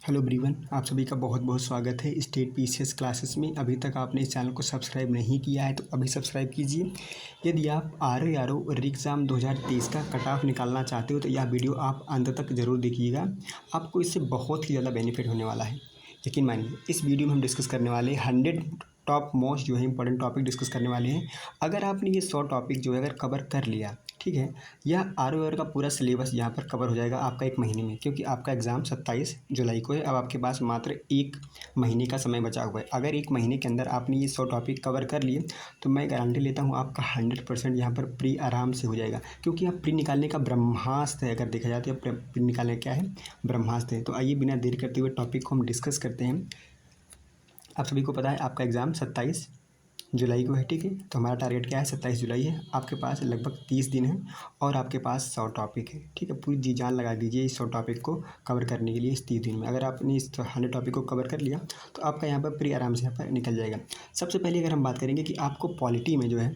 Hello everyone, आप सभी का बहुत बहुत स्वागत है स्टेट पीसीएस क्लासेस में। अभी तक आपने इस चैनल को सब्सक्राइब नहीं किया है तो अभी सब्सक्राइब कीजिए। यदि आप आर ओ एग्ज़ाम 2023 का कट ऑफ निकालना चाहते हो तो यह वीडियो आप अंत तक ज़रूर देखिएगा। आपको इससे बहुत ही ज़्यादा बेनिफिट होने वाला है, यकीन मानिए। इस वीडियो में हम डिस्कस करने वाले हैं 100 टॉप मोस्ट जो है इंपॉर्टेंट टॉपिक डिस्कस करने वाले हैं। अगर आपने ये 100 टॉपिक जो है अगर कवर कर लिया, ठीक है, यह आर का पूरा सिलेबस यहाँ पर कवर हो जाएगा आपका 1 महीने में, क्योंकि आपका एग्ज़ाम 27 जुलाई को है। अब आपके पास मात्र 1 महीने का समय बचा हुआ है। अगर 1 महीने के अंदर आपने ये 100 टॉपिक कवर कर लिए तो मैं गारंटी लेता हूँ आपका 100% यहाँ पर प्री आराम से हो जाएगा, क्योंकि आप प्री निकालने का ब्रह्मास्त्र है। अगर देखा जाए तो प्री निकालने क्या है, ब्रह्मास्त्र है। तो आइए बिना देर करते हुए टॉपिक को हम डिस्कस करते हैं। आप सभी को पता है आपका एग्ज़ाम 27 जुलाई को है, ठीक है। तो हमारा टारगेट क्या है, 27 जुलाई है। आपके पास लगभग 30 दिन है और आपके पास 100 टॉपिक है, ठीक है। पूरी जी जान लगा दीजिए इस 100 टॉपिक को कवर करने के लिए इस 30 दिन में। अगर आपने इस 100 टॉपिक को कवर कर लिया तो आपका यहाँ पर प्री आराम से यहाँ पर निकल जाएगा। सबसे पहले अगर हम बात करेंगे कि आपको पॉलिटी में जो है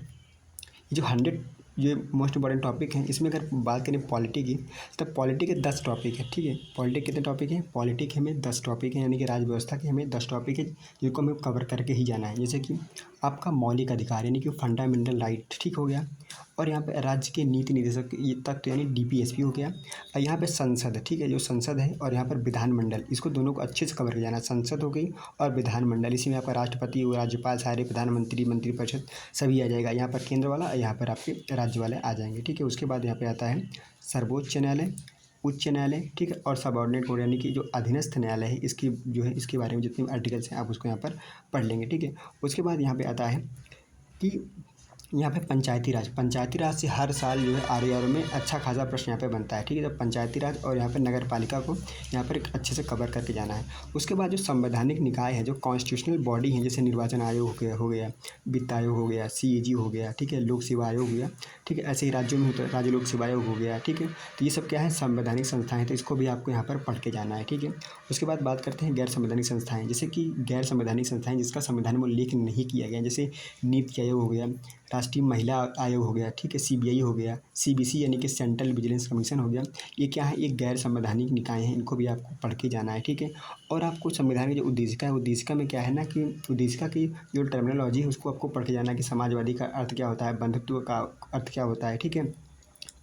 जो 100 ये मोस्ट इंपॉर्टेंट टॉपिक हैं, इसमें अगर बात करें पॉलिटी की तो पॉलिटी के 10 टॉपिक है, ठीक है। पॉलिटी कितने टॉपिक हैं, पॉलिटी के हमें 10 टॉपिक हैं, यानी कि राज्य व्यवस्था के हमें 10 टॉपिक है जिनको हमें कवर करके ही जाना है। जैसे कि आपका मौलिक अधिकार यानी कि फंडामेंटल राइट, ठीक हो गया। और यहाँ पे राज्य के नीति निर्देशक ये तत्व यानी डीपीएसपी हो गया। और यहाँ पे संसद, ठीक है, जो संसद है, और यहाँ पर विधानमंडल, इसको दोनों को अच्छे से कवर कर जाना। संसद हो गई और विधानमंडल, इसी में आपका राष्ट्रपति और राज्यपाल, सारे प्रधानमंत्री, मंत्रिपरिषद सभी आ जाएगा। यहाँ पर केंद्र वाला, यहाँ पर आपके राज्य वाले आ जाएंगे, ठीक है। उसके बाद यहाँ पे आता है सर्वोच्च न्यायालय, उच्च न्यायालय, ठीक है, और सबऑर्डिनेट कोर्ट यानी कि जो अधीनस्थ न्यायालय है, इसकी जो है इसके बारे में जितने भी आर्टिकल्स हैं आप उसको यहाँ पर पढ़ लेंगे, ठीक है। उसके बाद यहाँ पे आता है कि यहाँ पे पंचायती राज से हर साल जो है आर में अच्छा खासा प्रश्न यहाँ पे बनता है, ठीक है। तो पंचायती राज और यहाँ पे नगर पालिका को यहाँ पर एक अच्छे से कवर करके जाना है। उसके बाद जो संवैधानिक निकाय है, जो कॉन्स्टिट्यूशनल बॉडी है, जैसे निर्वाचन आयोग हो गया, वित्त आयोग हो गया, सीएजी हो गया, ठीक है, लोक सेवा आयोग हो गया, ठीक है। ऐसे ही राज्यों में होता है राज्य लोक सेवा आयोग हो गया, ठीक है। तो ये सब क्या है, संवैधानिक संस्थाएं हैं, तो इसको भी आपको यहाँ पर पढ़ के जाना है, ठीक है। उसके बाद बात करते हैं गैर संवैधानिक संस्थाएं, जैसे कि गैर संवैधानिक संस्थाएं जिसका संविधान में उल्लेख नहीं किया गया, जैसे नीति आयोग हो गया, राष्ट्रीय महिला आयोग हो गया, ठीक है, सीबीआई हो गया, सीबीसी यानी कि सेंट्रल विजिलेंस कमीशन हो गया। ये क्या है, एक गैर संवैधानिक निकाय हैं, इनको भी आपको पढ़ के जाना है, ठीक है। और आपको संविधान की जो उद्देशिका है, उद्देशिका में क्या है ना कि उद्देशिका की जो टर्मिनोलॉजी है उसको आपको पढ़ के जाना है कि समाजवादी का अर्थ क्या होता है, बंधुत्व का अर्थ क्या होता है, ठीक है,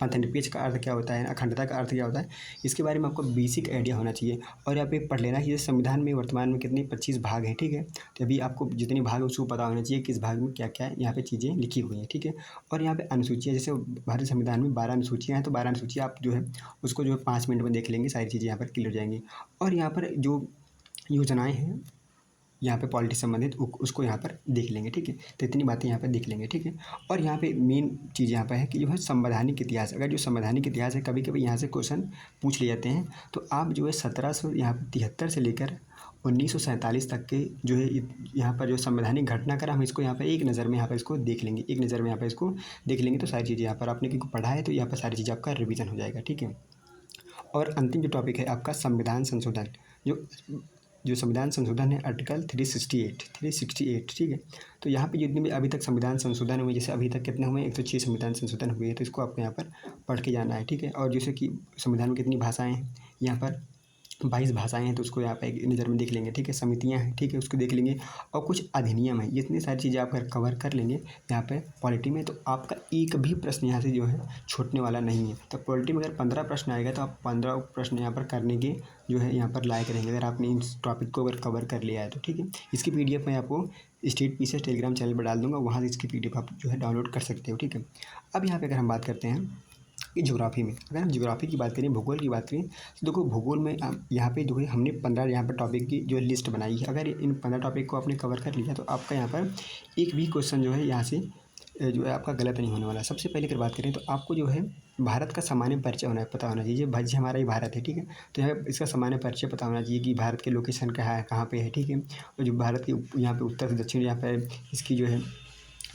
पंथनिरपेक्ष का अर्थ क्या होता है, अखंडता का अर्थ क्या होता है, इसके बारे में आपको बेसिक आइडिया होना चाहिए। और यहाँ पे पढ़ लेना कि संविधान में वर्तमान में कितने 25 भाग हैं, ठीक है। तो अभी आपको जितने भाग हैं उसको पता होना चाहिए किस भाग में क्या क्या यहाँ पे चीज़ें लिखी हुई हैं, ठीक है। और यहाँ पे अनुसूचियाँ, जैसे भारतीय संविधान में 12 अनुसूचियाँ हैं, तो 12 अनुसूचियाँ आप जो है उसको जो है 5 मिनट में देख लेंगे, सारी चीज़ें यहाँ पर क्लियर हो जाएंगी। और यहाँ पर जो योजनाएँ हैं यहाँ पे पॉलिटिक्स संबंधित उसको यहाँ पर देख लेंगे, ठीक है। तो इतनी बातें यहाँ पर देख लेंगे, ठीक है। और यहाँ पे मेन चीज़ यहाँ पर है कि जो है संवैधानिक इतिहास, अगर जो संवैधानिक इतिहास है कभी कभी यहाँ से क्वेश्चन पूछ लिए जाते हैं, तो आप जो है 1773 से लेकर 1947 तक के जो है यहाँ पर जो संवैधानिक घटनाक्रम हम इसको यहाँ पर एक नज़र में यहाँ पर इसको देख लेंगे, एक नज़र में यहाँ पर इसको देख लेंगे। तो सारी चीज़ें यहाँ पर आपने क्योंकि पढ़ा है तो यहाँ पर सारी चीज़ें आपका रिवीजन हो जाएगा, ठीक है। और अंतिम जो टॉपिक है आपका संविधान संशोधन, जो जो संविधान संशोधन है आर्टिकल 368, ठीक है। तो यहाँ पे जितने भी अभी तक संविधान संशोधन हुए, जैसे अभी तक कितने हुए, 106 संविधान संशोधन हुए हैं, तो इसको आपको यहाँ पर पढ़ के जाना है, ठीक है। और जैसे कि संविधान में कितनी भाषाएं हैं, यहाँ पर 22 भाषाएं हैं, तो उसको यहाँ पे एक नज़र में देख लेंगे, ठीक है। समितियाँ हैं, ठीक है, उसको देख लेंगे। और कुछ अधिनियम है, इतनी सारी चीज़ें आप अगर कवर कर लेंगे यहाँ पे पॉलिटी में, तो आपका एक भी प्रश्न यहाँ से जो है छूटने वाला नहीं है। तो पॉलिटी में अगर 15 प्रश्न आएगा तो आप 15 प्रश्न यहाँ पर करने के जो है यहाँ पर लायक रहेंगे, अगर आपने इस टॉपिक को अगर कवर कर लिया है तो, ठीक है। इसकी PDF मैं आपको स्टेट पीसीएस टेलीग्राम चैनल पर डाल दूँगा, वहाँ से इसकी PDF आप जो है डाउनलोड कर सकते हो, ठीक है। अब यहाँ पर अगर हम बात करते हैं कि ज्योग्राफी में, अगर हम ज्योग्राफी की बात करें, भूगोल की बात करें, तो देखो भूगोल में यहाँ पे देखो हमने 15 यहाँ पर टॉपिक की जो लिस्ट बनाई है। अगर इन 15 टॉपिक को आपने कवर कर लिया तो आपका यहाँ पर एक भी क्वेश्चन जो है यहाँ से जो है आपका गलत नहीं होने वाला। सबसे पहले अगर बात करें तो आपको जो है भारत का सामान्य परिचय पता होना चाहिए। भाई हमारा ही भारत है, ठीक है, तो यहाँ पर इसका सामान्य परिचय पता होना चाहिए कि भारत के लोकेशन कहाँ है, कहाँ पे है, ठीक है। और जो भारत के यहाँ पे उत्तर से दक्षिण यहाँ पर इसकी जो है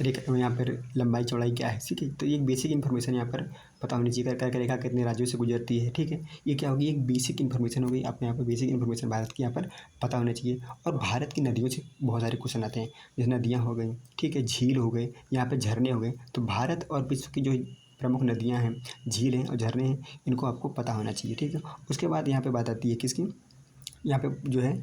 रेखा, यहाँ पर लंबाई चौड़ाई क्या है, ठीक है। तो एक बेसिक इन्फॉर्मेशन यहाँ पर पता होनी चाहिए, कर्क रेखा कितने राज्यों से गुजरती है, ठीक है। ये क्या होगी, एक बेसिक इन्फॉर्मेशन हो गई। आपको यहाँ पर बेसिक इन्फॉर्मेशन भारत की यहाँ पर पता होना चाहिए। और भारत की नदियों से बहुत सारे क्वेश्चन आते हैं, जैसे नदियाँ हो गई, ठीक है, झील हो गए, यहाँ पर झरने हो गए। तो भारत और विश्व की जो प्रमुख नदियाँ हैं, झील हैं और झरने हैं, इनको आपको पता होना चाहिए, ठीक है। उसके बाद यहाँ पर बात आती है किसकी, यहाँ पे जो है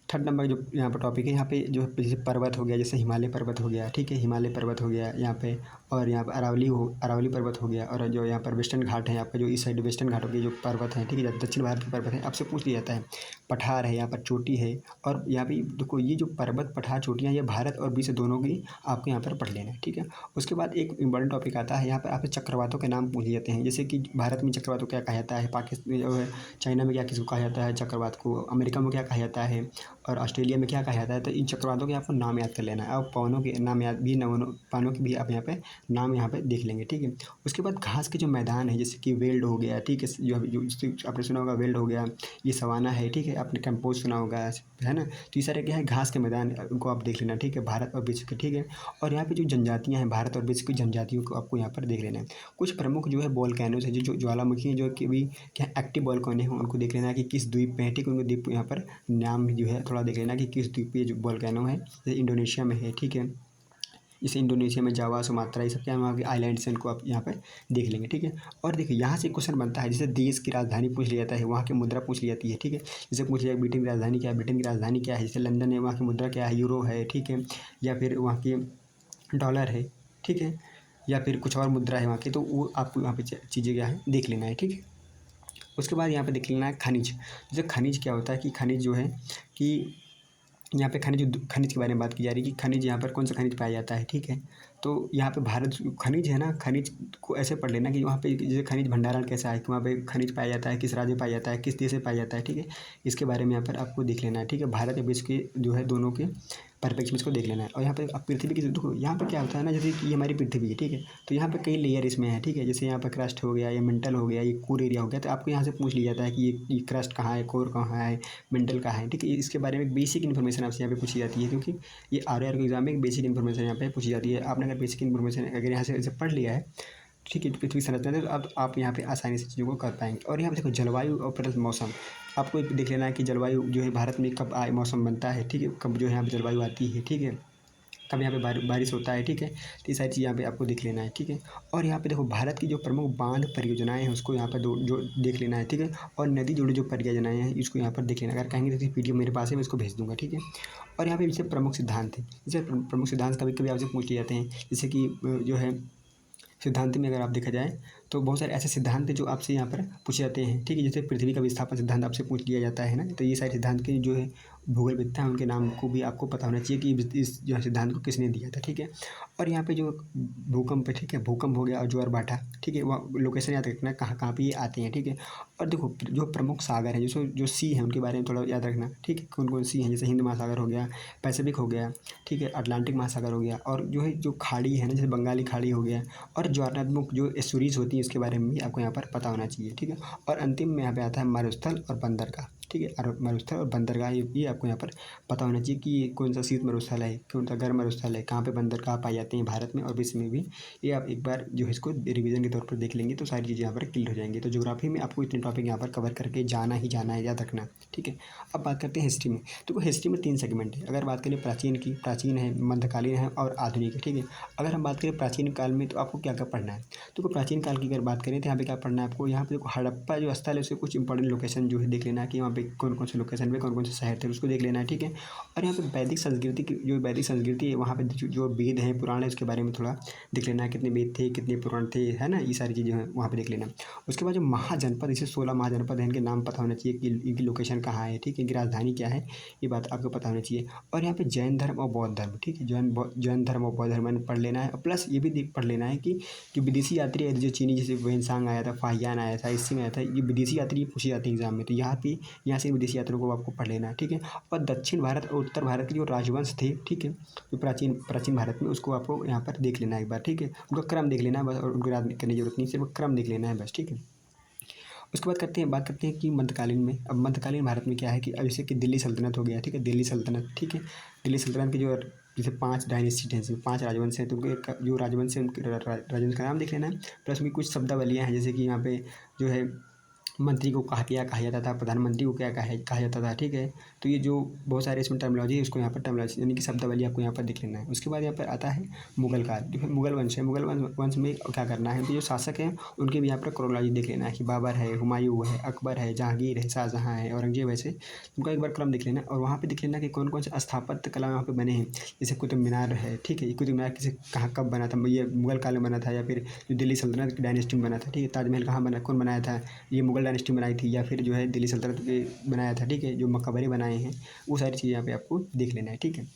थर्ड नंबर जो यहाँ पर टॉपिक है, यहाँ पे जो जैसे पर्वत हो गया, जैसे हिमालय पर्वत हो गया, ठीक है, हिमालय पर्वत हो गया यहाँ पे, और यहाँ पर अरावली पर्वत हो गया, और जो यहाँ पर वेस्टर्न घाट है, आपका जो इस साइड वेस्टर्न घाटों के जो पर्वत हैं, ठीक है, दक्षिण भारत के पर्वत हैं, आपसे पूछ लिया जाता है। पठार है, यहाँ पर चोटी है, और यहाँ पे देखो ये जो पर्वत पठार चोटियाँ, ये भारत और विश्व दोनों की आपको यहाँ पर पढ़ लेना है, ठीक है। उसके बाद एक इंपॉर्टेंट टॉपिक आता है, यहाँ पर आपसे चक्रवातों के नाम पूछ जाते हैं, जैसे कि भारत में चक्रवातों क्या कहा जाता है, पाकिस्तान चाइना में क्या किसको कहा जाता है चक्रवात को, अमेरिका में क्या कहा जाता है, और ऑस्ट्रेलिया में क्या कहा जाता है। तो इन चक्रवातों के आपको नाम याद कर लेना है, और पवनों के नाम याद भी, पवनों के भी आप यहाँ पे नाम यहाँ पे देख लेंगे, ठीक है। उसके बाद घास के जो मैदान है, जैसे कि वेल्ड हो गया, ठीक है, जो आपने सुना होगा वेल्ड हो गया, ये सवाना है, ठीक है, आपने कैंपोज सुना होगा, है ना। तो ये सारे क्या है घास के मैदान, उनको आप देख लेना, ठीक है, भारत और विश्व के, ठीक है। और यहाँ पे जो जनजातियाँ हैं, भारत और विश्व की जनजातियों को आपको यहाँ पर देख लेना है। कुछ प्रमुख जो है वोल्केनोज है, जो ज्वालामुखी हैं, जो कि भी क्या एक्टिव वोल्केनो हैं, उनको देख लेना है कि किस द्वीप पे है, ठीक है, उनको द्वीप यहाँ पर नाम जो है थोड़ा देख लेना कि किस द्वीप पे जो वोल्केनो है, जैसे इंडोनेशिया में है, ठीक है, जैसे इंडोनेशिया में जावा, सुमात्रा, ये सब क्या है वहाँ के आइलैंड्स हैं, इनको आप यहाँ पर देख लेंगे, ठीक है। और देखिए यहाँ से क्वेश्चन बनता है, जैसे देश की राजधानी पूछ लिया जाता है, वहाँ की मुद्रा पूछ ली जाती है, ठीक है। जैसे पूछ लिया ब्रिटेन की राजधानी क्या है, ब्रिटेन की राजधानी क्या है, जैसे लंदन है, वहाँ की मुद्रा क्या है, यूरो है, ठीक है, या फिर वहाँ की डॉलर है, ठीक है, या फिर कुछ और मुद्रा है वहाँ की, तो वो आपको यहाँ पे चीज़ें क्या है देख लेना है, ठीक है। उसके बाद यहाँ पे देख लेना है खनिज। जैसे खनिज क्या होता है कि खनिज जो है कि यहाँ पे खनिज के बारे में बात की जा रही है कि खनिज यहाँ पर कौन सा खनिज पाया जाता है, ठीक है। तो यहाँ पे भारत खनिज है ना, खनिज को ऐसे पढ़ लेना कि वहाँ पे जैसे खनिज भंडारण कैसा है, कि वहाँ पे खनिज पाया जाता है, किस राज्य में पाया जाता है, किस देश में पाया जाता है, ठीक है। इसके बारे में यहाँ पर आपको देख लेना है, ठीक है। भारत और विश्व के जो है दोनों के परिप्रेक्ष्य में इसको देख लेना है। और यहाँ पे अब पृथ्वी की देखो, यहाँ पे क्या होता है ना, जैसे कि ये हमारी पृथ्वी है, ठीक है, तो यहाँ पे कई लेयर इसमें है, ठीक है। जैसे यहाँ पर क्रस्ट हो गया, या मेंटल हो गया, ये कोर एरिया हो गया, तो आपको यहाँ से पूछ लिया जाता है कि ये क्रस्ट कहाँ है, कोर कहाँ है, मेंटल कहाँ है, ठीक है। इसके बारे में बेसिक इन्फॉर्मेशन आपसे यहाँ पे पूछी जाती है, क्योंकि ये आर के एग्जाम में एक बेसिक इन्फॉर्मेशन यहाँ पे पूछी जाती है। आपने अगर बेसिक इन्फॉर्मेशन अगर यहाँ से पढ़ लिया है, ठीक है, पृथ्वी संरचना, तो अब आप यहाँ पे आसानी से चीज़ों को कर पाएंगे। और यहाँ पे देखो जलवायु और प्लस मौसम, आपको देख लेना है कि जलवायु जो है भारत में कब मौसम बनता है, ठीक है, कब जो है यहाँ पे जलवायु आती है, ठीक है, कब यहाँ पे बारिश होता है, ठीक है। तो ये सारी चीज़ यहाँ पे आपको देख लेना है, ठीक है। और यहाँ पे देखो भारत की जो प्रमुख बांध परियोजनाएं हैं उसको यहाँ पर जो देख लेना है, ठीक है। और नदी जोड़ी जो परियोजनाएं हैं इसको यहाँ पर देख लेना। अगर कहेंगे तो पीडीएफ मेरे पास है, मैं इसको भेज दूँगा, ठीक है। और यहाँ पे जैसे प्रमुख सिद्धांत है, जैसे प्रमुख सिद्धांत कभी कभी आपसे पूछ लिए जाते हैं, जैसे कि जो है सिद्धांत में अगर आप देखा जाए तो बहुत सारे ऐसे सिद्धांत हैं जो आपसे यहाँ पर पूछे जाते हैं, ठीक है। जैसे पृथ्वी का विस्थापन सिद्धांत आपसे पूछ लिया जाता है ना, तो ये सारे सिद्धांत के जो है भूगोलविद्ता है उनके नाम को भी आपको पता होना चाहिए कि इस जो सिद्धांत को किसने दिया था, ठीक है। और यहाँ पे जो भूकंप है, ठीक है, भूकंप हो गया और ज्वार भाटा, ठीक है, वह लोकेशन याद रखना कहाँ कहाँ पे ये आते हैं, ठीक है। और देखो जो प्रमुख सागर हैं, जो सी हैं उनके बारे में थोड़ा याद रखना, ठीक है, कौन कौन सी हैं, जैसे हिंद महासागर हो गया, पैसिफिक हो गया, ठीक है, अटलांटिक महासागर हो गया, और जो है जो खाड़ी है ना, जैसे बंगाली खाड़ी हो गया, और ज्वारनात्मक जो एस्चुरीज होती है इसके बारे में भी आपको यहाँ पर पता होना चाहिए, ठीक है। और अंतिम में यहाँ पे आता है मरुस्थल और बंदरगाह, ठीक है, और मरुस्थल और बंदरगाह ये आपको यहाँ पर पता होना चाहिए कि कौन सा शीत मरुस्थल है, कौन सा गर्म मरुस्थल है, कहाँ पे बंदरगाह पाई जाती हैं भारत में और विश्व में भी। ये आप एक बार जो है इसको रिवीजन के तौर पर देख लेंगे तो सारी चीज़ें यहाँ पर क्लियर हो जाएंगी। तो ज्योग्राफी में आपको इतने टॉपिक यहाँ पर कवर करके जाना ही जाना है, याद रखना, ठीक है। अब बात करते हैं हिस्ट्री में। तो हिस्ट्री में 3 सेगमेंट है। अगर बात करें प्राचीन की, प्राचीन है, मध्यकालीन है और आधुनिक है, ठीक है। अगर हम बात करें प्राचीन काल में तो आपको क्या क्या पढ़ना है, तो प्राचीन काल की अगर बात करें तो यहाँ पे क्या पढ़ना है आपको, यहाँ पे देखो हड़प्पा जो स्थल है उसके कुछ इंपॉर्टेंट लोकेशन जो है देख लेना है कि वहाँ पे कौन कौन से लोकेशन पे कौन कौन से शहर थे उसको देख लेना है, ठीक है। और यहाँ पे वैदिक संस्कृति की जो वैदिक संस्कृति है वहाँ पे जो वेद हैं पुराण है उसके बारे में थोड़ा देख लेना है, कितने वेद थे, कितने पुराण थे, है ना, ये सारी चीज़ें हैं वहाँ पे देख लेना। उसके बाद जो महाजनपद, जैसे 16 महाजनपद हैं, इनके नाम पता होना चाहिए कि इनकी लोकेशन कहाँ है, ठीक है, इनकी राजधानी क्या है, ये बात आपको पता होना चाहिए। और यहाँ पे जैन धर्म और बौद्ध धर्म, ठीक है, जैन धर्म और बौद्ध धर्म पढ़ लेना है। प्लस ये भी पढ़ लेना है कि विदेशी यात्री है जो चीनी, जैसे वेनसांग आया था, फाहियान आया था, इससे में आया था, ये विदेशी यात्री पूछे जाते हैं एग्जाम में, तो यहाँ से विदेशी यात्रियों को आपको पढ़ लेना है, ठीक है। और दक्षिण भारत और उत्तर भारत के जो राजवंश थे, ठीक है, जो प्राचीन भारत में, उसको आपको यहाँ पर देख लेना है एक बार, ठीक है, उनका क्रम देख लेना है बस, और उनको याद करने की जरूरत नहीं, सिर्फ क्रम देख लेना है बस, ठीक है। उसके बाद बात करते हैं कि मध्यकालीन में। अब मध्यकालीन भारत में क्या है कि अब जैसे कि दिल्ली सल्तनत हो गया, ठीक है, दिल्ली सल्तनत, ठीक है, दिल्ली सल्तनत के जो जैसे 5 डायनेस्टी हैं, 5 राजवंश हैं, तो उनके जो राजवंश है उनके राजवंश का नाम देख लेना है। प्लस उनकी कुछ शब्दावलियाँ हैं, जैसे कि यहाँ पे जो है मंत्री को क्या कहा जाता था, प्रधानमंत्री को क्या कहा जाता था, ठीक है। तो ये जो बहुत सारे इसमें टर्मिनोलॉजी है, उसको यहाँ पर टर्मिनोलॉजी यानी कि शब्दावली आपको यहाँ पर देख लेना है। उसके बाद यहाँ पर आता है मुगल काल, जो है मुगल वंश है। मुगल वंश में क्या करना है, तो जो शासक हैं उनके भी यहाँ पर क्रोनोलॉजी देख लेना है कि बाबर है, हुमायूं है, अकबर है, जहांगीर है, शाहजहाँ है, औरंगजेब है, उनका एक बार क्रम देख लेना और वहाँ पर देख लेना कि कौन कौन से स्थापत्य कला वहाँ पर बने हैं। जैसे कुतुब मीनार है, ठीक है। ये कुतुब मीनार किसे कहाँ कब बना था, ये मुगल काल में बना था या फिर जो दिल्ली सल्तनत की डायनेस्टी में बना था, ठीक है। ताजमहल कहाँ बना, कौन बनाया था, ये मुगल डायनेस्टी बनाई थी या फिर जो है दिल्ली सल्तनत के बनाया था, ठीक है। जो मकबरे बनाए हैं वो सारी चीज़ें यहाँ पे आपको देख लेना है, ठीक है।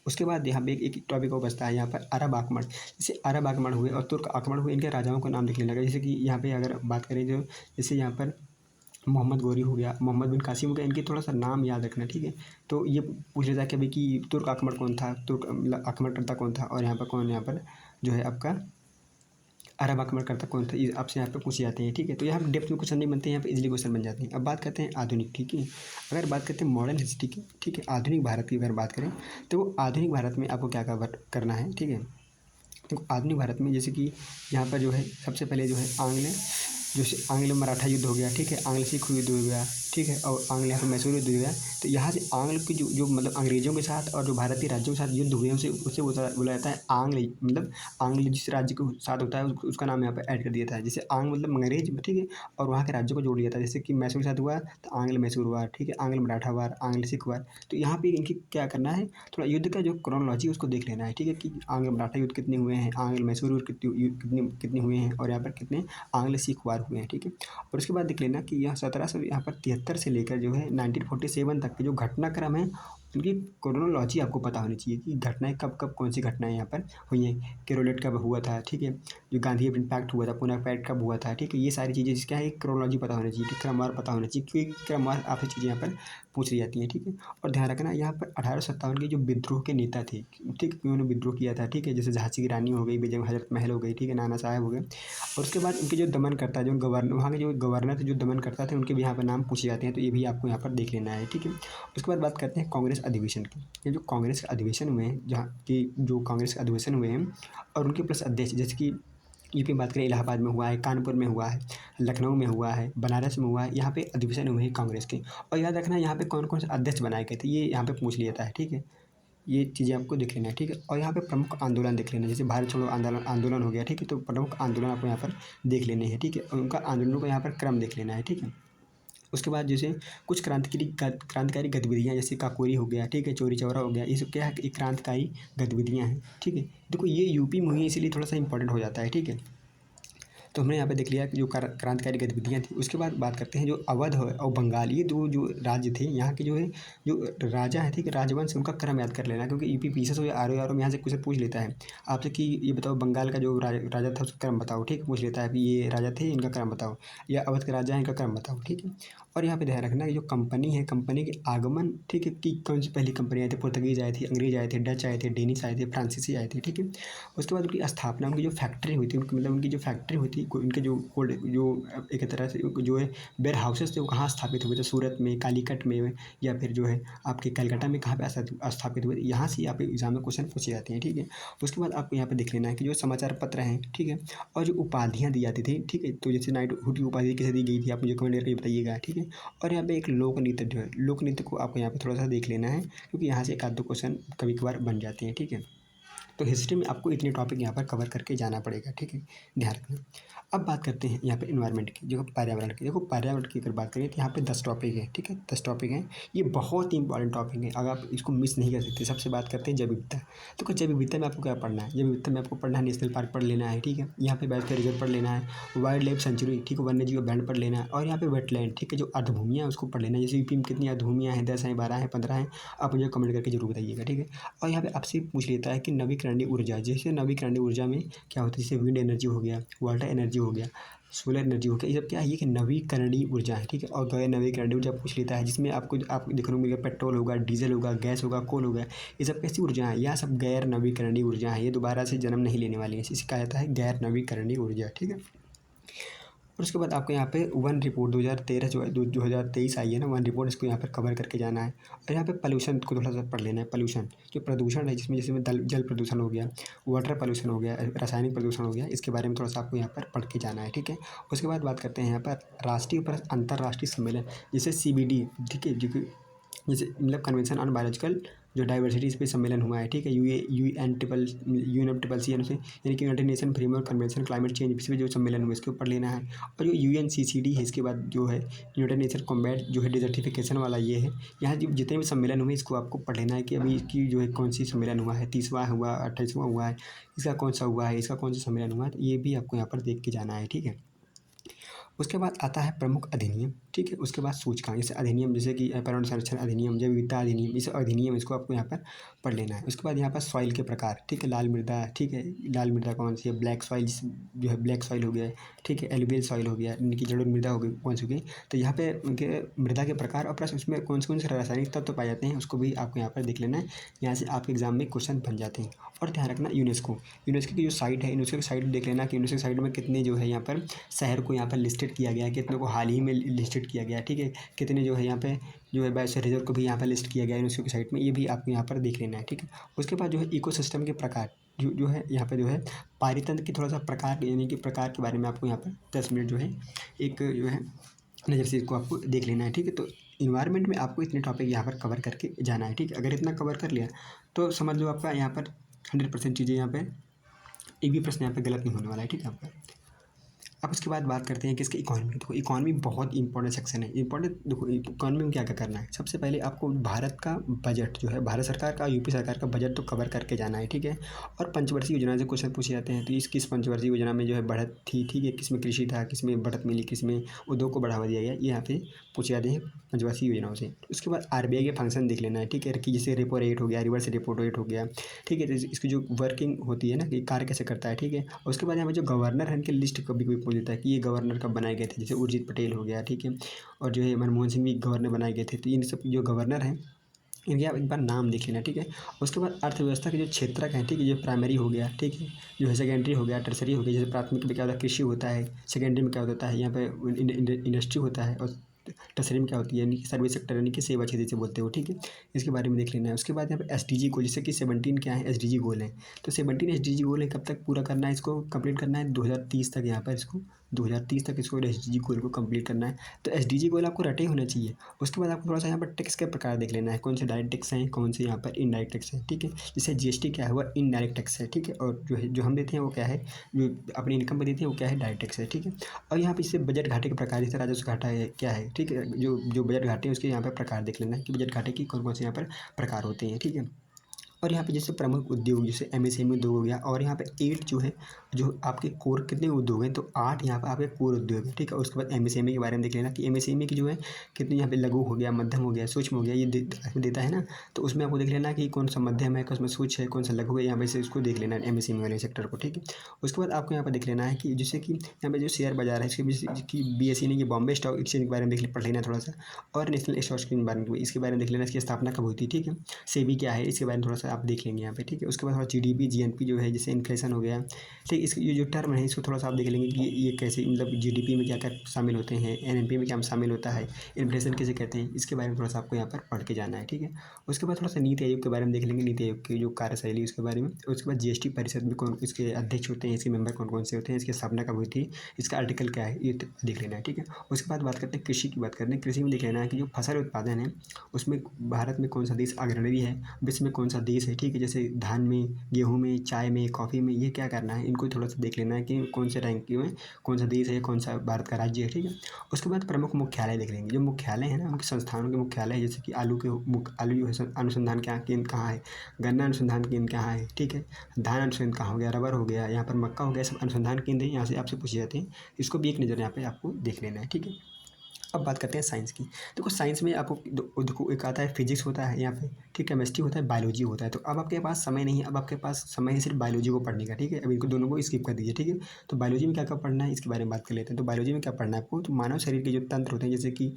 उसके बाद यहाँ पे एक टॉपिक और बचता है यहाँ पर अरब आक्रमण। जैसे अरब आक्रमण हुए और तुर्क आक्रमण हुए, इनके राजाओं का नाम देख लेना है। जैसे कि यहाँ पे अगर बात करें जो जैसे यहाँ पर मोहम्मद गौरी हो गया, मोहम्मद बिन कासिम हो गया, इनके थोड़ा सा नाम याद रखना, ठीक है। तो ये पूछ लेता है कि भाई कि तुर्क आक्रमण कौन था, तुर्क मतलब आक्रमणकर्ता कौन था, और यहाँ पर कौन यहाँ पर जो है आपका अरब आक्रमणकर्ता कौन था, ये आपसे यहाँ पे पूछे जाते हैं, ठीक है। तो यहाँ पे डेप्थ में क्वेश्चन नहीं बनते हैं, यहाँ पे इजीली क्वेश्चन बन जाते हैं। अब बात करते हैं आधुनिक, ठीक है। अगर बात करते हैं मॉडर्न हिस्ट्री की, ठीक है, आधुनिक भारत की अगर बात करें तो वो आधुनिक भारत में आपको क्या करना है, ठीक है। तो आधुनिक भारत में जैसे कि यहाँ पर जो है सबसे पहले जो है आंग्ल मराठा युद्ध हो गया, ठीक है। आंग्ल सिख युद्ध हो गया, ठीक है। और आंग्ल यहाँ पर मैसूर युद्ध हो गया। तो यहाँ से आंग्ल की जो मतलब अंग्रेजों के साथ और जो भारतीय राज्यों के साथ युद्ध हुए हैं उसे बोला जाता है आंग्ल। मतलब आंग्ल जिस राज्य के साथ होता है उसका नाम यहाँ पर ऐड कर दिया था। जैसे आंग्ल मतलब अंग्रेज, ठीक है, और वहाँ के राज्यों को जोड़ दिया था। जैसे कि मैसूर के साथ हुआ तो आंग्ल मैसूर वार, ठीक है, आंग्ल मराठा वार, आंग्ल सिख वार। तो यहाँ पे इनकी क्या करना है, थोड़ा युद्ध का जो क्रोनोलॉजी उसको देख लेना है, ठीक है, कि आंग्ल मराठा युद्ध कितने हुए हैं, आंग्ल मैसूर युद्ध कितने हुए हैं, और यहाँ पर कितने आंग्ल सिख वार हुए हैं, ठीक है। और उसके बाद देख लेना कि यह 1773 से लेकर जो है 1947 तक के जो घटनाक्रम है उनकी क्रोनोलॉजी आपको पता होनी चाहिए कि घटनाएं कब कब कौन सी घटनाएं यहाँ पर हुई हैं। कैरोलेट कब हुआ था, ठीक है, जो गांधी इम्पैक्ट हुआ था, पुणे पैक्ट कब हुआ था, ठीक है। ये सारी चीज़ें जिसका है क्रोनोलॉजी पता होनी चाहिए, क्रमवार पता होना चाहिए, क्योंकि क्रमवार आपसे चीज़ें यहाँ पर पूछ ली जाती हैं, ठीक है। और ध्यान रखना यहाँ पर 1857 के जो विद्रोह के नेता थे, ठीक, उन्होंने विद्रोह किया था, ठीक है। जैसे झांसी की रानी हो गई, बेगम हजरत महल हो गई, ठीक है, नाना साहब हो गए। और उसके बाद उनके जो दमन करता जो गवर्नर, वहाँ के जो गवर्नर थे जो दमन करता थे, उनके भी यहाँ पर नाम पूछे जाते हैं। तो ये भी आपको यहाँ पर देख लेना है, ठीक है। उसके बाद बात करते हैं कांग्रेस अधिवेशन की। ये जो कांग्रेस के अधिवेशन हुए हैं, जहाँ की जो कांग्रेस के अधिवेशन हुए हैं और उनके प्लस अध्यक्ष, जैसे कि यूपी में बात करें इलाहाबाद में हुआ है, कानपुर में हुआ है, लखनऊ में हुआ है, बनारस में हुआ है, यहाँ पे अधिवेशन हुए हैं कांग्रेस के। और याद रखना यहाँ पे कौन कौन से अध्यक्ष बनाए गए थे, ये यहाँ पे पूछ लिया जाता है, ठीक है। ये चीज़ें आपको देख लेना है, ठीक है। और यहाँ पे प्रमुख आंदोलन देख लेना है, जैसे भारत छोड़ो आंदोलन हो गया, ठीक है। तो प्रमुख आंदोलन आपको यहाँ पर देख लेने हैं, ठीक है। और उनका आंदोलनों का यहाँ पर क्रम देख लेना है, ठीक है। उसके बाद जैसे कुछ क्रांतिकारी गतिविधियाँ, जैसे काकोरी हो गया, ठीक है, चौरी चौरा हो गया, ये सब क्या है, ये क्रांतिकारी गतिविधियाँ हैं, ठीक है। देखो ये यूपी में हुई है इसलिए थोड़ा सा इंपॉर्टेंट हो जाता है, ठीक है। तो हमने यहाँ पे देख लिया कि जो क्रांतिकारी गतिविधियाँ थी। उसके बाद बात करते हैं जो अवध है और बंगाल, ये दो जो राज्य थे यहाँ के, जो है जो राजा है, ठीक है, राजवंश, उनका क्रम याद कर लेना, क्योंकि यूपी पीछे से आर ओ में यहाँ से कुछ पूछ लेता है आपसे कि ये बताओ बंगाल का जो राजा था उसका क्रम बताओ, ठीक है, पूछ लेता है कि ये राजा थे इनका क्रम बताओ, या अवध के राजा हैं इनका क्रम बताओ, ठीक है। और यहाँ पे ध्यान रखना कि जो कंपनी है, कंपनी के आगमन, ठीक है, कि कौन सी पहली कंपनी आई थी, पुर्तगीज आई थी, अंग्रेज आए थे, डच आए थे, डेनिश आए थे, फ्रांसीसी आए थे, ठीक है। उसके बाद उनकी स्थापना, उनकी जो फैक्ट्री हुई थी, उनकी मतलब उनकी जो फैक्ट्री हुई थी, उनके जो कोल्ड जो एक तरह से जो है वेयर हाउसेस थे वो कहाँ स्थापित हुए थे, सूरत में, कालीकट में, या फिर जो है आपके कलकत्ता में कहाँ पे स्थापित हुए, यहाँ से यहाँ पे एग्जाम में क्वेश्चन पूछे जाते हैं, ठीक है। उसके बाद आपको यहाँ पे देख लेना है कि जो समाचार पत्र हैं, ठीक है, और जो उपाधियाँ दी जाती थी, ठीक है। तो जैसे नाइटहुड की उपाधि किसे दी गई थी, आप मुझे कमेंट करके बताइएगा, ठीक है। और यहाँ पे एक लोक नृत्य जो है, लोक नृत्य को आपको यहाँ पे थोड़ा सा देख लेना है, क्योंकि यहाँ से एक आध दो क्वेश्चन कभी कभार बन जाते हैं, ठीक है। तो हिस्ट्री में आपको इतने टॉपिक यहाँ पर कवर करके जाना पड़ेगा, ठीक है, ध्यान रखना। अब बात करते हैं यहाँ पे इन्वायरमेंट की, जो पर्यावरण की। देखो पर्यावरण की अगर बात करें तो यहाँ पे 10 टॉपिक है, ठीक है, 10 टॉपिक हैं। ये बहुत ही इंपॉर्टेंट टॉपिक है, अगर आप इसको मिस नहीं कर सकते। सबसे बात करते हैं जैव विविधता। तो जैव विविधता में आपको क्या पढ़ना है, जैव विविधता में आपको पढ़ना है नेशनल पार्क पढ़ लेना है, ठीक है, यहाँ पे बायोस्फीयर रिजर्व पढ़ लेना है, वाइल्ड लाइफ सेंचुरी, ठीक है, वन्य जीव बैंड पढ़ लेना है, और यहाँ पे वेटलैंड, ठीक है, जो अर्धभूमियाँ है उसको पढ़ लेना है। जैसे यूपी में कितनी अर्धभूमियाँ हैं, 10 हैं, 12 हैं, 15 हैं, आप मुझे कमेंट करके जरूर बताइएगा, ठीक है। और यहाँ पे आपसे पूछ लेता है कि नवीकरणीय ऊर्जा, जैसे नवीकरणीय ऊर्जा में क्या होता है, जैसे विंड एनर्जी हो गया, वाटर एनर्जी हो गया, सोलर एनर्जी हो गया, ये सब क्या है, ये कि नवीकरणीय ऊर्जा है, ठीक है। और गैर नवीकरणीय ऊर्जा पूछ लेता है, जिसमें आपको देखने को मिलेगा पेट्रोल होगा, डीजल होगा, गैस होगा, कोल होगा, ये सब कैसी ऊर्जा है, यह सब गैर नवीकरणीय ऊर्जा है, ये दोबारा से जन्म नहीं लेने वाली है, इसे कहा जाता है गैर नवीकरणीय ऊर्जा, ठीक है। और उसके बाद आपको यहाँ पे वन रिपोर्ट 2013 जो है 2023 आई है ना, वन रिपोर्ट, इसको यहाँ पर कवर करके जाना है। और यहाँ पे पोल्यूशन को थोड़ा सा पढ़ लेना है। पोल्यूशन जो प्रदूषण है, जिसमें जैसे जल प्रदूषण हो गया, वाटर पोल्यूशन हो गया, रासायनिक प्रदूषण हो गया, इसके बारे में थोड़ा सा आपको यहाँ पर पढ़ के जाना है, ठीक है। उसके बाद बात करते हैं यहाँ पर राष्ट्रीय पर अंतर्राष्ट्रीय सम्मेलन, जैसे CBD, ठीक है, जो कि जैसे मतलब कन्वेंशन ऑन बायोलॉजिकल जो डाइवर्सिटी, इस पे सम्मेलन हुआ है, ठीक है। UNFCCC यानी कि United nation framework convention climate change, इस पे जो सम्मेलन हुआ इसके ऊपर लेना है। और जो UNCCD है, इसके बाद जो है यूनाइटेड नेशन कॉम्बैट जो है डिजर्टिफिकेशन वाला, ये है। यहाँ जितने भी सम्मेलन हुए इसको आपको पढ़ लेना है कि अभी इसकी जो है कौन सी सम्मेलन हुआ है, 30वां हुआ, 28वां हुआ है, इसका कौन सा हुआ है, इसका कौन सा सम्मेलन हुआ है, तो ये भी आपको यहाँ पर देख के जाना है, ठीक है। उसके बाद आता है प्रमुख अधिनियम, ठीक है। उसके बाद सूचकांक, जैसे अधिनियम, जैसे कि पर्यावरण संरक्षण अधिनियम, जैव विविधता अधिनियम, इस अधिनियम इसको आपको यहाँ पर पढ़ लेना है। उसके बाद यहाँ पर सॉइल के प्रकार, ठीक है, लाल मृदा, ठीक है, लाल मृदा कौन सी है, ब्लैक सॉइल जो है ब्लैक सॉइल हो गया है, ठीक है, एलुवियल सॉइल हो गया, इनकी जलोढ़ मृदा हो गई, कौन सी हो गई। तो यहाँ पे उनके मृदा के प्रकार और प्लस उसमें कौन से रासायनिक तत्व पाए जाते हैं, उसको भी आपको यहाँ पर देख लेना है। यहाँ से आपके एग्जाम में क्वेश्चन बन जाते हैं। और ध्यान रखना यूनेस्को की जो साइट है, यूनेस्को की साइट देख लेना कि यूनेस्को की साइट में कितने जो है यहाँ पर शहर को यहाँ पर लिस्टेड किया गया है, कितने को हाल ही में लिस्टेड किया गया है, ठीक है। कितने जो है यहाँ पे जो है बायोस्फीयर रिजर्व को भी यहाँ पर लिस्ट किया गया है यूनेस्को की साइट में, ये भी आपको यहाँ पर देख लेना है, ठीक है। उसके बाद जो है इकोसिस्टम के प्रकार जो है यहाँ पे जो है पारितंत्र के थोड़ा सा प्रकार, यानी कि प्रकार के बारे में आपको यहाँ पर 10 मिनट जो है एक जो है नज़र से इसको आपको देख लेना है, ठीक है। तो इन्वायरमेंट में आपको इतने टॉपिक यहाँ पर कवर करके जाना है, ठीक है। अगर इतना कवर कर लिया तो समझ लो आपका यहाँ पर 100% चीज़ें यहाँ पे, एक भी प्रश्न यहाँ पे गलत नहीं होने वाला है, ठीक है आपका। अब उसके बाद बात करते हैं कि इसके इकॉनमी। देखो इकॉनमी बहुत इंपॉर्टेंट सेक्शन है, इंपॉर्टेंट। देखो इकॉनमी में क्या क्या करना है, सबसे पहले आपको भारत का बजट जो है, भारत सरकार का, यूपी सरकार का बजट तो कवर करके जाना है, ठीक है। और पंचवर्षीय योजना से क्वेश्चन पूछे जाते हैं, तो इस किस पंचवर्षीय योजना में जो है बढ़त थी, ठीक है, किस में कृषि था, किस में बढ़त मिली, किस में उद्योग को बढ़ावा दिया गया, ये यहाँ पे पूछे जाते हैं पंचवर्षीय योजनाओं से। उसके बाद RBI के फंक्शन देख लेना है, ठीक है, कि जैसे रेपो रेट हो गया, रिवर्स रेपो रेट हो गया, ठीक है। तो इसकी जो वर्किंग होती है ना, कि कार्य कैसे करता है, ठीक है। और उसके बाद यहाँ पे जो गवर्नर है, इनकी लिस्ट कभी कोई पूछ देता है कि ये गवर्नर कब बनाए गए थे, जैसे उर्जित पटेल हो गया, ठीक है। और जो है मनमोहन सिंह भी गवर्नर बनाए गए थे। तो इन सब जो गवर्नर हैं इनके आप एक बार नाम देख लेना, ठीक है। उसके बाद अर्थव्यवस्था के जो क्षेत्रक हैं, ठीक है, जो प्राइमरी हो गया, ठीक है, जो है सेकेंडरी हो गया, टर्सरी हो गया। जैसे प्राथमिक में क्या होता है, कृषि होता है, सेकेंडरी में क्या होता है, यहाँ पे इंडस्ट्री होता है, और टर्सरी में क्या होती है, यानी कि सर्विस सेक्टर, यानी कि सेवा क्षेत्र से बोलते हो, ठीक है। इसके बारे में देख लेना है। उसके बाद यहाँ पे SDG गोल, जैसे कि 17 क्या है, SDG गोल है। तो 17 SDG गोल है, कब तक पूरा करना है, इसको कंप्लीट करना है 2030 तक। यहाँ पर इसको 2030 तक इसको SDG गोल को कंप्लीट करना है। तो SDG गोल आपको रटे होना चाहिए। उसके बाद आपको थोड़ा सा यहाँ पर टैक्स के प्रकार देख लेना है, कौन से डायरेक्ट टैक्स हैं, कौन से यहाँ पर इनडायरेक्ट टैक्स हैं, ठीक है। जैसे GST क्या हुआ, इनडायरेक्ट टैक्स है, ठीक है। और जो है जो हम देते हैं वो क्या है, जो अपनी इनकम पर देते हैं वो क्या है, डायरेक्ट टैक्स है, ठीक है। और यहाँ पे इससे बजट घाटे के प्रकार, जैसे राजस्व घाटा है क्या है, ठीक है। जो बजट घाटे हैं उसके यहाँ पर प्रकार देख लेना है कि बजट घाटे की कौन कौन से यहाँ पर प्रकार होते हैं, ठीक है। और यहाँ पे जैसे प्रमुख उद्योग, जैसे MSME उद्योग हो गया, और यहाँ पे 8 जो है जो आपके कोर कितने उद्योग हैं, तो 8 यहाँ पे आपके कोर उद्योग है, ठीक है। उसके बाद MSME के बारे में देख लेना कि MSME की जो है कितनी यहाँ पे लघु हो गया, मध्यम हो गया, सूक्ष्म हो गया, ये देता है ना। तो उसमें आपको देख लेना कि कौन सा मध्यम है, कौन सा सूक्ष्म है, कौन सा लघु है, यहाँ पे से इसको देख लेना है MSME वाले सेक्टर को, ठीक है। उसके बाद आपको यहाँ पर देख लेना है कि जैसे कि यहाँ पे जो शेयर बाजार है, इसकी BSE ने, कि बॉम्बे स्टॉक एक्सचेंज के बारे में पढ़ लेना थोड़ा सा। और नेशनल स्टॉक एक्सचेंज के बारे में, इसके बारे में देख लेना, इसकी स्थापना कब हुई थी, ठीक है। सेबी क्या है, इसके बारे में थोड़ा सा आप देख लेंगे यहाँ पे, ठीक है। उसके बाद थोड़ा GDP GNP जो है, जैसे इन्फ्लेशन हो गया, ठीक। इसकी ये जो टर्म है इसको थोड़ा सा आप देख लेंगे कि ये कैसे, मतलब GDP में क्या क्या शामिल होते हैं, NNP में क्या शामिल होता है, इन्फ्लेशन कैसे कहते हैं, इसके बारे में थोड़ा सा आपको यहाँ पर पढ़ के जाना है, ठीक है। उसके बाद थोड़ा सा नीति आयोग के बारे में देख लेंगे, नीति आयोग की जो कार्यशैली उसके बारे में। उसके बाद GST परिषद में कौन इसके अध्यक्ष होते हैं, इसके मेंबर कौन कौन से होते हैं, इसकी स्थापना कब हुई थी, इसका आर्टिकल क्या है, ये देख लेना है, ठीक है। उसके बाद बात करते हैं कृषि की, बात करते हैं कृषि में देख लेना है कि जो फसल उत्पादन है उसमें भारत में कौन सा देश अग्रणी है, विश्व में कौन सा देश है, ठीक है। जैसे धान में, गेहूँ में, चाय में, कॉफ़ी में, ये क्या करना है, इनको थोड़ा सा देख लेना है कि कौन से रैंक में कौन सा देश है, कौन सा भारत का राज्य है, ठीक है। उसके बाद प्रमुख मुख्यालय देख लेंगे। जो मुख्यालय है ना, उनके संस्थानों के मुख्यालय, जैसे कि आलू जो है अनुसंधान केंद्र कहाँ है, गन्ना अनुसंधान केंद्र कहाँ है, ठीक है। धान अनुसंधान कहाँ हो गया, रबर हो गया, यहाँ पर मक्का हो गया, सब अनुसंधान केंद्र है, यहाँ से आपसे पूछे जाते हैं। इसको भी एक नज़र यहाँ पे आपको देख लेना है, ठीक है। अब बात करते हैं साइंस की। देखो साइंस में आपको देखो एक आता है फिजिक्स होता है यहाँ पे, ठीक, केमिस्ट्री होता है, बायोलॉजी होता है। तो अब आपके पास समय नहीं है, अब आपके पास समय है सिर्फ बायोलॉजी को पढ़ने का, ठीक है। अब इनको दोनों को स्किप कर दीजिए, ठीक है। तो बायोलॉजी में क्या क्या पढ़ना है इसके बारे में बात कर लेते हैं। तो बायोलॉजी में क्या पढ़ना है आपको, तो मानव शरीर के जो तंत्र होते हैं, जैसे कि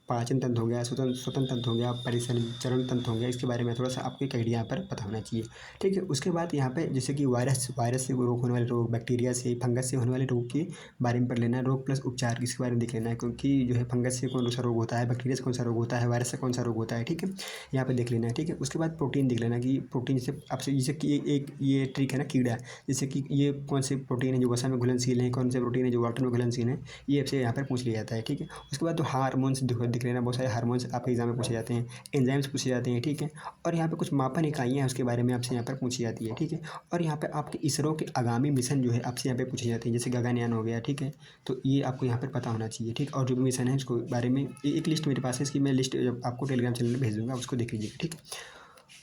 पाचन तंत्र हो गया, स्वतंत्र तंत्र हो गया, परिसंचरण तंत्र हो गया, इसके बारे में थोड़ा सा आपको एक आइडिया यहाँ पर पता होना चाहिए। ठीक है, उसके बाद यहाँ पे जैसे कि वायरस से रोग होने वाले रोग, बैक्टीरिया से, फंगस से होने वाले रोग के बारे में पढ़ लेना है। रोग प्लस उपचार इसके बारे में देख लेना है, क्योंकि जो है फंगस से कौन सा रोग होता है, बैक्टीरिया से कौन सा रोग होता है, वायरस से कौन सा रोग होता है। ठीक है, यहाँ पे देख लेना है। ठीक है, उसके बाद प्रोटीन देख लेना कि प्रोटीन जैसे आपसे जैसे कि एक ये ट्रिक है ना कीड़ा, जैसे कि ये कौन से प्रोटीन है जो वसा में घुलनशील है, कौन से प्रोटीन है जो वाटर में घुलनशील है, ये आपसे यहाँ पर पूछ लिया जाता है। ठीक है, उसके बाद तो हार्मोन्स दिख लेना, बहुत सारे हार्मोन्स आपके एग्जाम में पूछे जाते हैं, एंजाइम्स पूछे जाते हैं। ठीक है, और यहाँ पे कुछ मापन इकाइयाँ हैं उसके बारे में आपसे यहाँ पर पूछी जाती है। ठीक है, और यहाँ पे आपके इसरो के आगामी मिशन जो है आपसे यहाँ पे पूछे जाते हैं, जैसे गगनयान हो गया। ठीक है, तो ये आपको यहाँ पर पता होना चाहिए। ठीक, और जो भी मिशन है उसको बारे में एक लिस्ट मेरे पास है, इसकी मैं लिस्ट आपको टेलीग्राम चैनल में भेज दूँगा, उसको देख लीजिएगा। ठीक,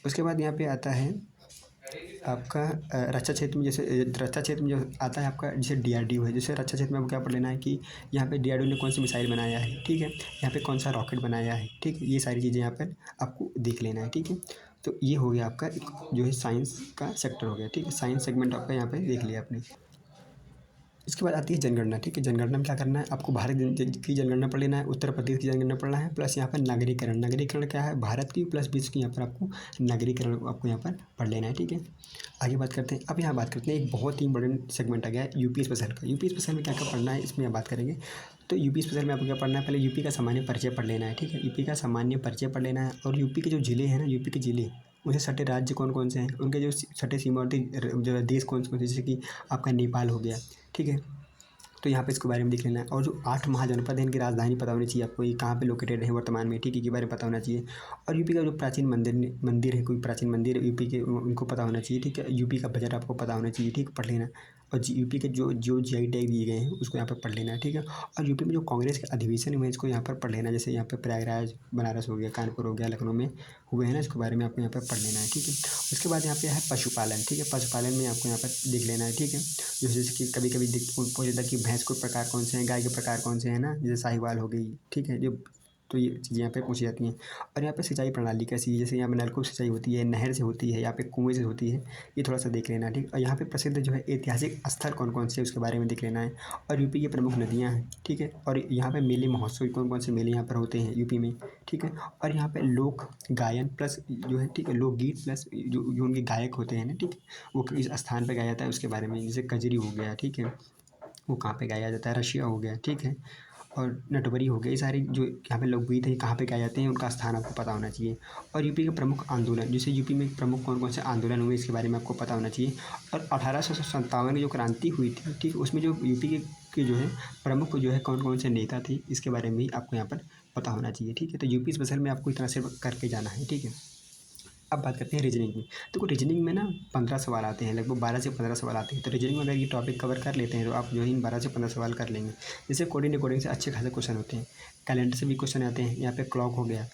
उसके बाद यहाँ पे आता है आपका रक्षा क्षेत्र में, जैसे रक्षा क्षेत्र में जो आता है आपका जैसे डीआरडीओ है। जैसे रक्षा क्षेत्र में आपको क्या पढ़ लेना है कि यहाँ पे डीआरडीओ ने कौन सी मिसाइल बनाया है। ठीक है, यहाँ पे कौन सा रॉकेट बनाया है। ठीक है, ये सारी चीज़ें यहाँ पर आपको देख लेना है। ठीक है, तो ये हो गया आपका एक जो है साइंस का सेक्टर हो गया। ठीक है, साइंस सेगमेंट आपका यहाँ पर देख लिया आपने। इसके बाद आती है जनगणना। ठीक है, जनगणना में क्या करना है आपको, भारत की जनगणना पढ़ लेना है, उत्तर प्रदेश की जनगणना पढ़ना है, प्लस यहाँ पर नागरीकरण। नागरीकरण क्या है, भारत की प्लस विश्व की यहाँ पर आपको नागरीकरण आपको यहाँ पर पढ़ लेना है। ठीक है, आगे बात करते हैं। अब यहाँ बात करते हैं एक बहुत ही इंपॉर्टेंट सेगमेंट आ गया है यूपी स्पेशल का। यूपी स्पेशल में क्या क्या पढ़ना है इसमें बात करेंगे। तो यूपी स्पेशल में आपको क्या पढ़ना है, पहले यूपी का सामान्य परिचय पढ़ लेना है। ठीक है, यूपी का सामान्य परिचय पढ़ लेना है, और यूपी के जो जिले हैं ना, यूपी के जिले उनसे सटे राज्य कौन कौन से हैं, उनके जो सटे सीमावर्ती जो देश कौन से, जैसे कि आपका नेपाल हो गया। ठीक है, तो यहाँ पे इसके बारे में देख लेना है। और जो 8 महाजनपद है इनकी राजधानी पता होनी चाहिए आपको, ये कहाँ पे लोकेटेड है वर्तमान में। ठीक है, के बारे में पता होना चाहिए। और यूपी का जो प्राचीन मंदिर है, कोई प्राचीन मंदिर यूपी के, उनको पता होना चाहिए। ठीक है, यूपी का बजट आपको पता होना चाहिए। ठीक, पढ़ लेना। और यूपी के जो जीआई टैग दिए गए हैं उसको यहाँ पर पढ़ लेना है। ठीक है, और यूपी में जो कांग्रेस के अधिवेशन हुए हैं इसको यहाँ पर पढ़ लेना, जैसे यहाँ पर प्रयागराज, बनारस हो गया, कानपुर हो गया, लखनऊ में हुए हैं ना, इसके बारे में आपको यहाँ पर पढ़ लेना है। ठीक है, उसके बाद यहाँ पे है पशुपालन। ठीक है, पशुपालन में आपको यहाँ पर देख लेना है। ठीक है, जैसे कि कभी कभी पूछ लेता है कि भैंस के प्रकार कौन से हैं, गाय के प्रकार कौन से हैं ना, जैसे साहिवाल हो गई। ठीक है, जो तो ये चीज़ें यहाँ पे पूछी जाती हैं। और यहाँ पे सिंचाई प्रणाली कैसी है, जैसे यहाँ पे नलकूप सिंचाई होती है, नहर से होती है, यहाँ पे कुएँ से होती है, ये थोड़ा सा देख लेना। ठीक, और यहाँ पे प्रसिद्ध जो है ऐतिहासिक स्थल कौन कौन से है उसके बारे में देख लेना है। और यूपी की प्रमुख नदियाँ हैं। ठीक है, और यहाँ पे मेले महोत्सव कौन कौन से मेले यहाँ पर होते हैं यूपी में। ठीक है, और यहाँ पे लोक गायन प्लस जो है, ठीक है, लोकगीत प्लस जो उनके गायक होते हैं ना, ठीक है, वो किस स्थान पर गाया जाता है उसके बारे में, जैसे कजरी हो गया। ठीक है, वो कहाँ पे गाया जाता है, रशिया हो गया। ठीक है, और नटवरी हो गया, ये सारी जो यहाँ पे लोकगीत है कहाँ पे गाए जाते हैं उनका स्थान आपको पता होना चाहिए। और यूपी के प्रमुख आंदोलन, जैसे यूपी में प्रमुख कौन कौन से आंदोलन हुए इसके बारे में आपको पता होना चाहिए। और 1857 की जो क्रांति हुई थी, ठीक, उसमें जो यूपी के जो है प्रमुख जो है कौन कौन से नेता थे इसके बारे में भी आपको यहाँ पर पता होना चाहिए। ठीक है, तो यूपी स्पेशल में आपको इतना से करके जाना है। ठीक है, अब बात करते हैं रीजनिंग में। देखो रीजनिंग में ना 15 सवाल आते हैं, लगभग 12 से 15 सवाल आते हैं। तो रीजनिंग में अगर ये टॉपिक कवर कर लेते हैं तो आप जो है इन 12 से 15 सवाल कर लेंगे। जैसे कोडिंग से अच्छे खासे क्वेश्चन होते हैं, कैलेंडर से भी क्वेश्चन आते हैं। यहाँ पे क्लॉक हो गया,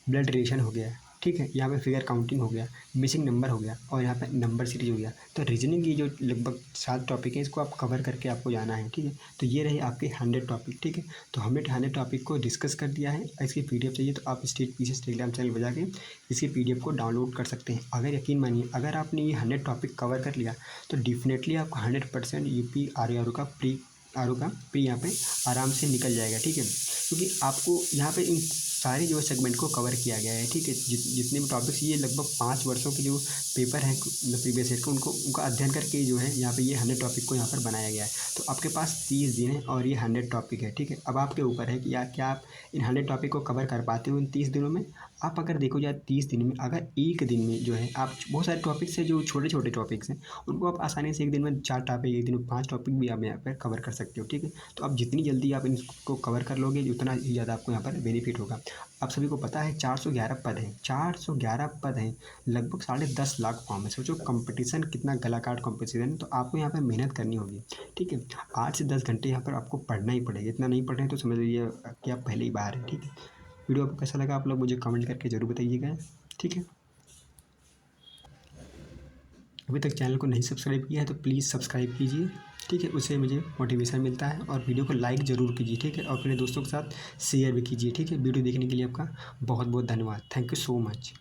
ब्लड रिलेशन हो गया। ठीक है, यहाँ पे फिगर काउंटिंग हो गया, मिसिंग नंबर हो गया, और यहाँ पे नंबर सीरीज हो गया। तो रीजनिंग की जो लगभग 7 टॉपिक हैं इसको आप कवर करके आपको जाना है। ठीक है, तो ये रहे आपके 100 टॉपिक। ठीक है, तो हमने 100 टॉपिक को डिस्कस कर दिया है। इसकी पीडीएफ चाहिए तो आप स्टेट पीसीएस टेलीग्राम चैनल पर जाके इसकी पीडीएफ को डाउनलोड कर सकते हैं। अगर यकीन मानिए अगर आपने ये 100 टॉपिक कवर कर लिया तो डेफिनेटली आपको 100% यूपी आर का प्री यहाँ पे आराम से निकल जाएगा। ठीक है, क्योंकि आपको यहाँ पे इन सारे जो सेगमेंट को कवर किया गया है। ठीक है, जितने भी टॉपिक्स, ये लगभग 5 वर्षों के जो पेपर हैं प्रीवियस ईयर के उनका अध्ययन करके जो है यहाँ पे ये 100 टॉपिक को यहाँ पर बनाया गया है। तो आपके पास 30 दिन है और ये 100 टॉपिक है। ठीक है, अब आपके ऊपर है कि क्या आप इन 100 टॉपिक को कवर कर पाते हो इन 30 दिनों में। आप अगर देखो जाए 30 दिन में, अगर एक दिन में जो है आप बहुत सारे टॉपिक्स हैं जो छोटे छोटे टॉपिक्स हैं उनको आप आसानी से एक दिन में 4 टॉपिक, एक दिन में 5 टॉपिक भी आप यहाँ पर कवर कर सकते हो। ठीक है, तो आप जितनी जल्दी आप इनको कवर कर लोगे उतना ही ज़्यादा आपको यहाँ पर बेनिफिट होगा। आप सभी को पता है 411 पद हैं, 411 पद हैं, लगभग 10.5 लाख फॉर्म है। सोचो कंपटीशन कितना गलाकाट कंपटीशन है। तो आपको यहाँ पर मेहनत करनी होगी। ठीक है, 8 से 10 घंटे यहाँ पर आपको पढ़ना ही पड़ेगा। इतना नहीं पढ़े तो समझ लीजिए कि आप पहले ही बाहर हैं। ठीक है, वीडियो आपको कैसा लगा आप लोग मुझे कमेंट करके ज़रूर बताइएगा। ठीक है, अभी तक चैनल को नहीं सब्सक्राइब किया है तो प्लीज़ सब्सक्राइब कीजिए। ठीक है, उससे मुझे मोटिवेशन मिलता है। और वीडियो को लाइक ज़रूर कीजिए। ठीक है, और अपने दोस्तों के साथ शेयर भी कीजिए। ठीक है, वीडियो देखने के लिए आपका बहुत बहुत धन्यवाद। Thank you so much.